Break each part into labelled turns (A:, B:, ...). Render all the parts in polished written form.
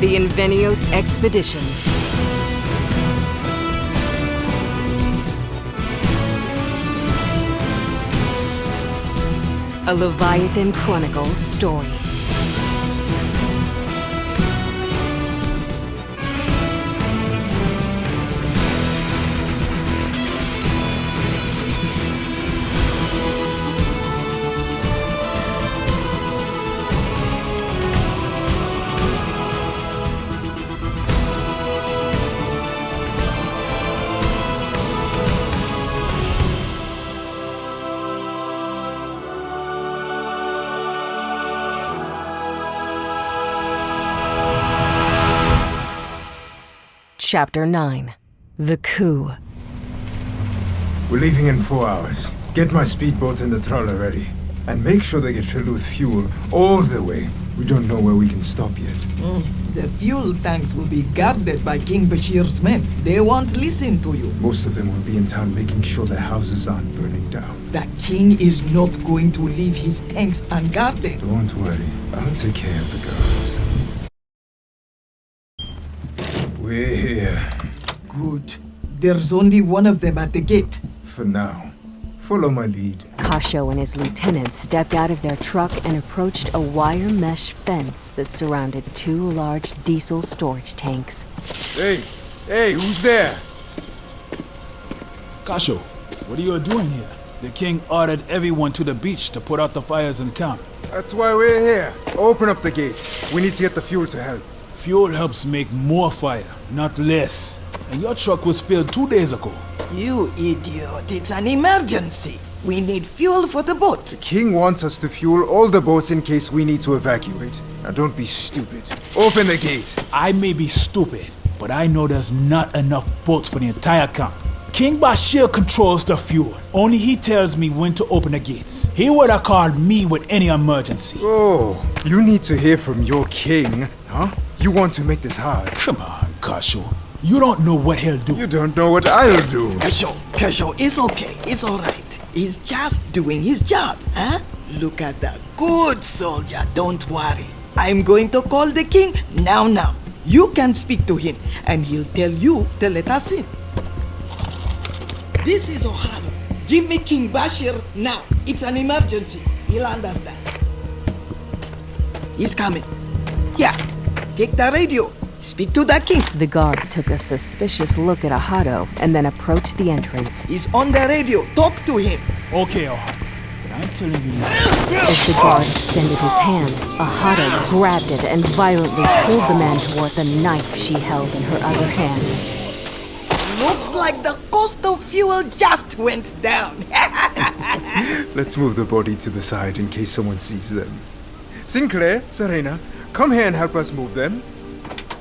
A: TheInveniosExpeditions. A Leviathan Chronicles story. Chapter 9. The Coup.
B: We're leaving in 4 hours. Get my speedboat and the trawler ready. And make sure they get filled with fuel all the way. We don't know where we can stop yet.
C: The fuel tanks will be guarded by King Bashir's men. They won't listen to you.
B: Most of them will be in town making sure their houses aren't burning down.
C: The king is not going to leave his tanks unguarded.
B: Don't worry. I'll take care of the guards. We're here.
C: Good. There's only one of them at the gate.
B: For now. Follow my lead.
A: Kasho and his lieutenant stepped out of their truck and approached a wire mesh fence that surrounded 2 large diesel storage tanks.
B: Hey, who's there?
D: Kasho, what are you doing here? The king ordered everyone to the beach to put out the fires in camp.
B: That's why we're here. Open up the gates. We need to get the fuel to help.
D: Fuel helps make more fire, not less. And your truck was filled 2 days ago.
C: You idiot, it's an emergency. We need fuel for the boat.
B: The king wants us to fuel all the boats in case we need to evacuate. Now don't be stupid. Open the gate.
D: I may be stupid, but I know there's not enough boats for the entire camp. King Bashir controls the fuel. Only he tells me when to open the gates. He would have called me with any emergency.
B: Oh, you need to hear from your king, huh? You want to make this hard.
D: Come on, Kasho. You don't know what he'll do.
B: You don't know what I'll do.
C: Kasho, it's okay. It's alright. He's just doing his job, huh? Look at that good soldier. Don't worry. I'm going to call the king now. You can speak to him, and he'll tell you to let us in. This is Ohio. Give me King Bashir now. It's an emergency. He'll understand. He's coming. Yeah, take the radio. Speak to the king.
A: The guard took a suspicious look at Axado and then approached the entrance.
C: He's on the radio. Talk to him.
D: Okay, Ohio. But I'm telling you now.
A: As the guard extended his hand, Axado grabbed it and violently pulled the man toward the knife she held in her other hand.
C: Looks like the cost of fuel just went down.
B: Let's move the body to the side in case someone sees them. Sinclair, Serena, come here and help us move them.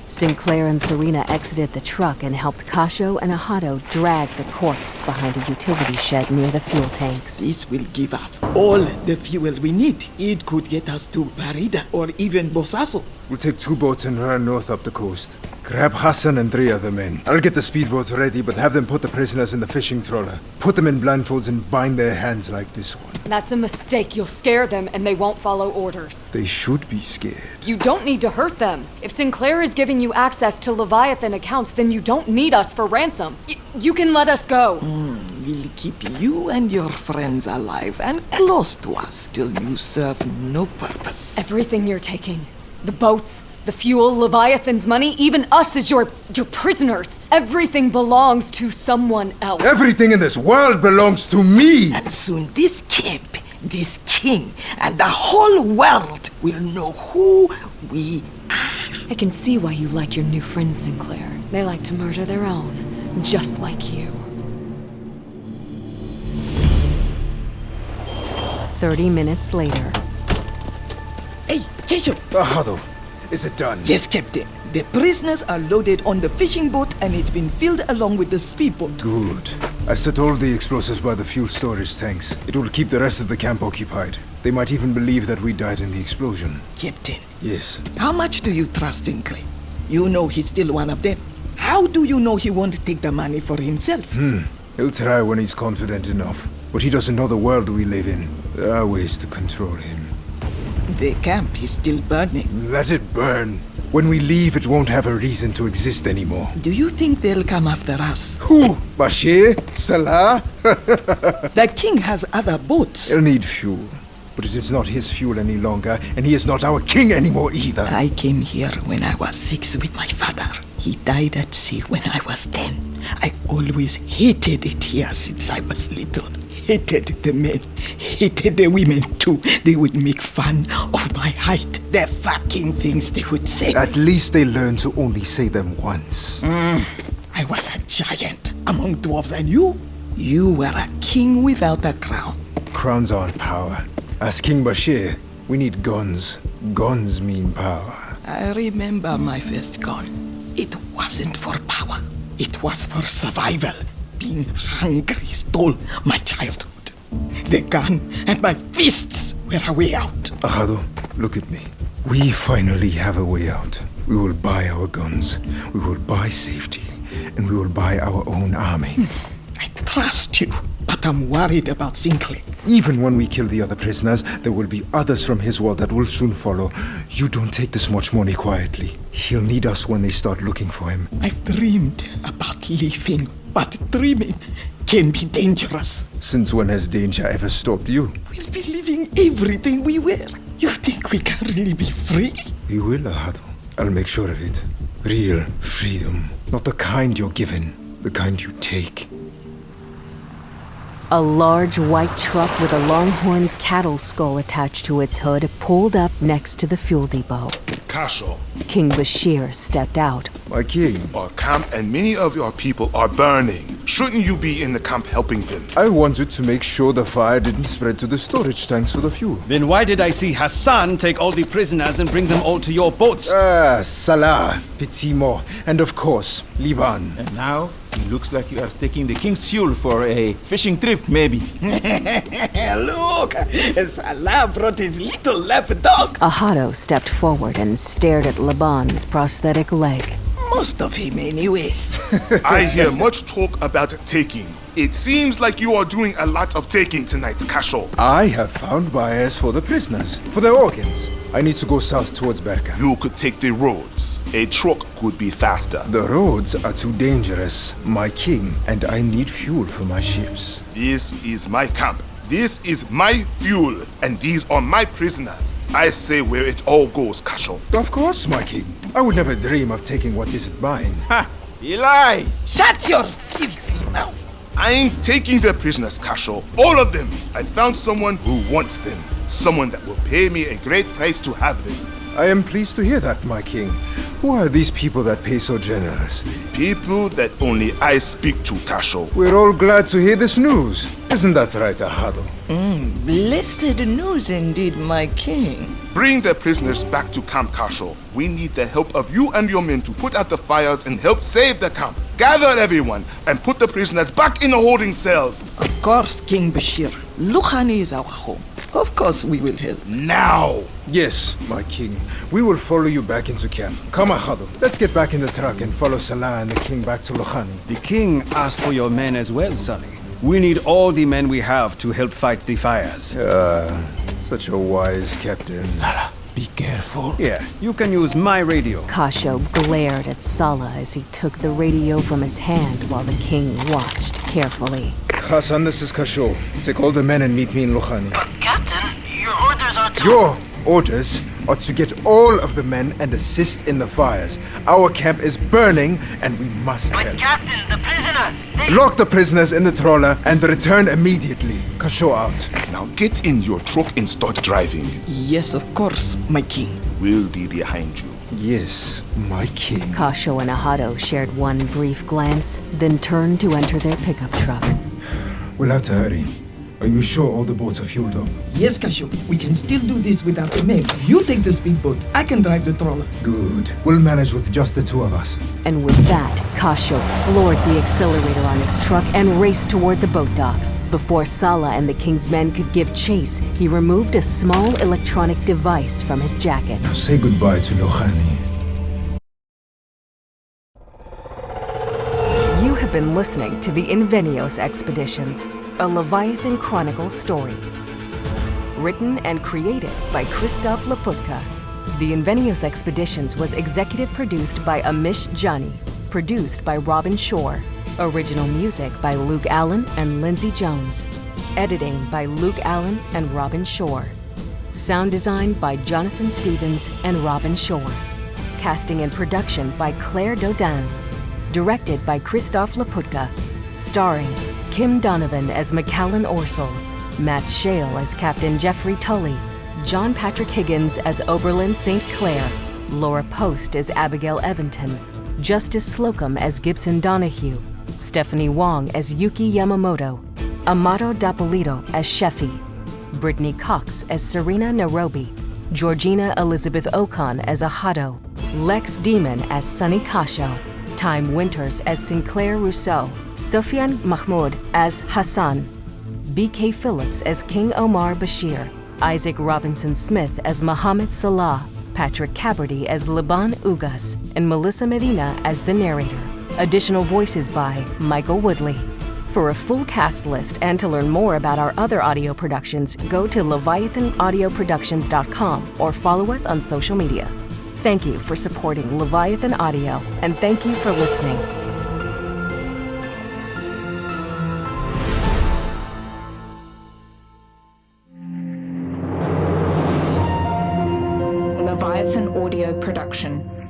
A: Sinclair and Serena exited the truck and helped Kasho and Axado drag the corpse behind a utility shed near the fuel tanks.
C: This will give us all the fuel we need. It could get us to Barida or even Bosaso.
B: We'll take 2 boats and run north up the coast. Grab Hassan and 3 other men. I'll get the speedboats ready, but have them put the prisoners in the fishing trawler. Put them in blindfolds and bind their hands like this one.
E: That's a mistake. You'll scare them and they won't follow orders.
B: They should be scared.
E: You don't need to hurt them. If Sinclair is giving you access to Leviathan accounts, then you don't need us for ransom. You can let us go.
C: We'll keep you and your friends alive and close to us till you serve no purpose.
E: Everything you're taking. The boats, the fuel, Leviathan's money, even us as your prisoners. Everything belongs to someone else.
B: Everything in this world belongs to me!
C: And soon this camp, this king, and the whole world will know who we are.
E: I can see why you like your new friends, Sinclair. They like to murder their own, just like you.
A: 30 minutes later.
C: Hey, Kasho!
B: Axado, is it done?
C: Yes, Captain. The prisoners are loaded on the fishing boat and it's been filled along with the speedboat.
B: Good. I've set all the explosives by the fuel storage tanks. It will keep the rest of the camp occupied. They might even believe that we died in the explosion.
C: Captain.
B: Yes.
C: How much do you trust Sinclair? You know he's still one of them. How do you know he won't take the money for himself?
B: He'll try when he's confident enough. But he doesn't know the world we live in. There are ways to control him.
C: The camp is still burning.
B: Let it burn. When we leave, it won't have a reason to exist anymore.
C: Do you think they'll come after us?
B: Who? Bashir? Salah?
C: The king has other boats.
B: He'll need fuel. But it is not his fuel any longer, and he is not our king anymore either.
C: I came here when I was 6 with my father. He died at sea when I was 10. I always hated it here since I was little. Hated the men, hated the women too. They would make fun of my height. The fucking things they would say.
B: At least they learned to only say them once.
C: I was a giant among dwarves, and you were a king without a crown.
B: Crowns aren't power. As King Bashir, we need guns. Guns mean power.
C: I remember my first gun. It wasn't for power. It was for survival. Being hungry stole my childhood. The gun and my fists were a way out.
B: Axado, look at me. We finally have a way out. We will buy our guns. We will buy safety. And we will buy our own army.
C: I trust you, but I'm worried about Sinclair.
B: Even when we kill the other prisoners, there will be others from his world that will soon follow. You don't take this much money quietly. He'll need us when they start looking for him.
C: I've dreamed about leaving, but dreaming can be dangerous.
B: Since when has danger ever stopped you?
C: We'll be leaving everything we were. You think we can really be free?
B: We will, Axado. I'll make sure of it. Real freedom. Not the kind you're given, the kind you take.
A: A large white truck with a longhorn cattle skull attached to its hood pulled up next to the fuel depot.
F: Kasho,
A: King Bashir stepped out.
B: My king,
F: our camp and many of your people are burning. Shouldn't you be in the camp helping them?
B: I wanted to make sure the fire didn't spread to the storage tanks for the fuel.
G: Then why did I see Hassan take all the prisoners and bring them all to your boats?
B: Salah, Pizzimo, and of course, Liban.
H: And now, it looks like you are taking the king's fuel for a fishing trip, maybe.
C: Look, Salah brought his little left dog.
A: Axado stepped forward and stared at Laban's prosthetic leg.
C: Most of him anyway.
F: I hear much talk about taking. It seems like you are doing a lot of taking tonight, Kasho.
B: I have found buyers for the prisoners, for their organs. I need to go south towards Berka.
F: You could take the roads. A truck could be faster.
B: The roads are too dangerous, my king, and I need fuel for my ships.
F: This is my camp. This is my fuel, and these are my prisoners. I say where it all goes, Kasho.
B: Of course, my king. I would never dream of taking what isn't mine.
H: Ha! He lies!
C: Shut your filthy mouth.
F: I'm taking the prisoners, Kasho. All of them. I found someone who wants them. Someone that will pay me a great price to have them.
B: I am pleased to hear that, my king. Who are these people that pay so generously?
F: People that only I speak to, Kasho.
B: We're all glad to hear this news. Isn't that right, Axado?
C: Blessed news indeed, my king.
F: Bring the prisoners back to Camp Kasho. We need the help of you and your men to put out the fires and help save the camp. Gather everyone and put the prisoners back in the holding cells.
C: Of course, King Bashir. Lukhani is our home. Of course we will help.
F: Now!
B: Yes, my king. We will follow you back into camp. Come, Axado. Let's get back in the truck and follow Salah and the king back to Lukhani.
G: The king asked for your men as well, Sonny. We need all the men we have to help fight the fires.
B: Such a wise captain.
H: Salah, be careful.
G: Yeah, you can use my radio.
A: Kasho glared at Salah as he took the radio from his hand while the king watched carefully.
B: Hassan, this is Kasho. Take all the men and meet me in Lukhani.
I: But Captain, your orders are to...
B: Your orders are to get all of the men and assist in the fires. Our camp is burning and we must
I: But
B: help.
I: Captain, the prisoners, they...
B: Lock the prisoners in the trawler and return immediately. Kasho out.
F: Now get in your truck and start driving.
C: Yes, of course, my king.
F: We'll be behind you.
B: Yes, my king.
A: Kasho and Axado shared one brief glance, then turned to enter their pickup truck.
B: We'll have to hurry. Are you sure all the boats are fueled up?
C: Yes, Kasho. We can still do this without the men. You take the speedboat. I can drive the trawler.
B: Good. We'll manage with just the two of us.
A: And with that, Kasho floored the accelerator on his truck and raced toward the boat docks. Before Salah and the king's men could give chase, he removed a small electronic device from his jacket.
B: Now say goodbye to Lukhani.
A: You have been listening to the Invenios Expeditions, a Leviathan Chronicles story. Written and created by Christof Laputka. The InveniosExpeditions was executive produced by Amish Jani, produced by Robin Shore. Original music by Luke Allen and Lindsay Jones. Editing by Luke Allen and Robin Shore. Sound design by Jonathan Stevens and Robin Shore. Casting and production by Claire Dodin. Directed by Christof Laputka. Starring Kim Donovan as Macallan Orsel, Matt Shale as Captain Jeffrey Tully, John Patrick Higgins as Oberlin St. Clair, Laura Post as Abigail Evanton, Justice Slocum as Gibson Donahue, Stephanie Wong as Yuki Yamamoto, Amato Dapolito as Sheffy, Brittany Cox as Serena Nairobi, GeorginaElizabethOkon as Axado, Lex Demon as Sonny Kasho, Time Winters as Sinclair Rousseau, Sufyan Mahmud as Hassan, B.K. Phillips as King Omar Bashir, Isaac Robinson Smith as Muhammad Salah, Patrick Caberty as Liban Ugas, and Melissa Medina as the narrator. Additional voices by Michael Woodley. For a full cast list and to learn more about our other audio productions, go to LeviathanAudioProductions.com or follow us on social media. Thank you for supporting Leviathan Audio, and thank you for listening.
J: Leviathan Audio Production.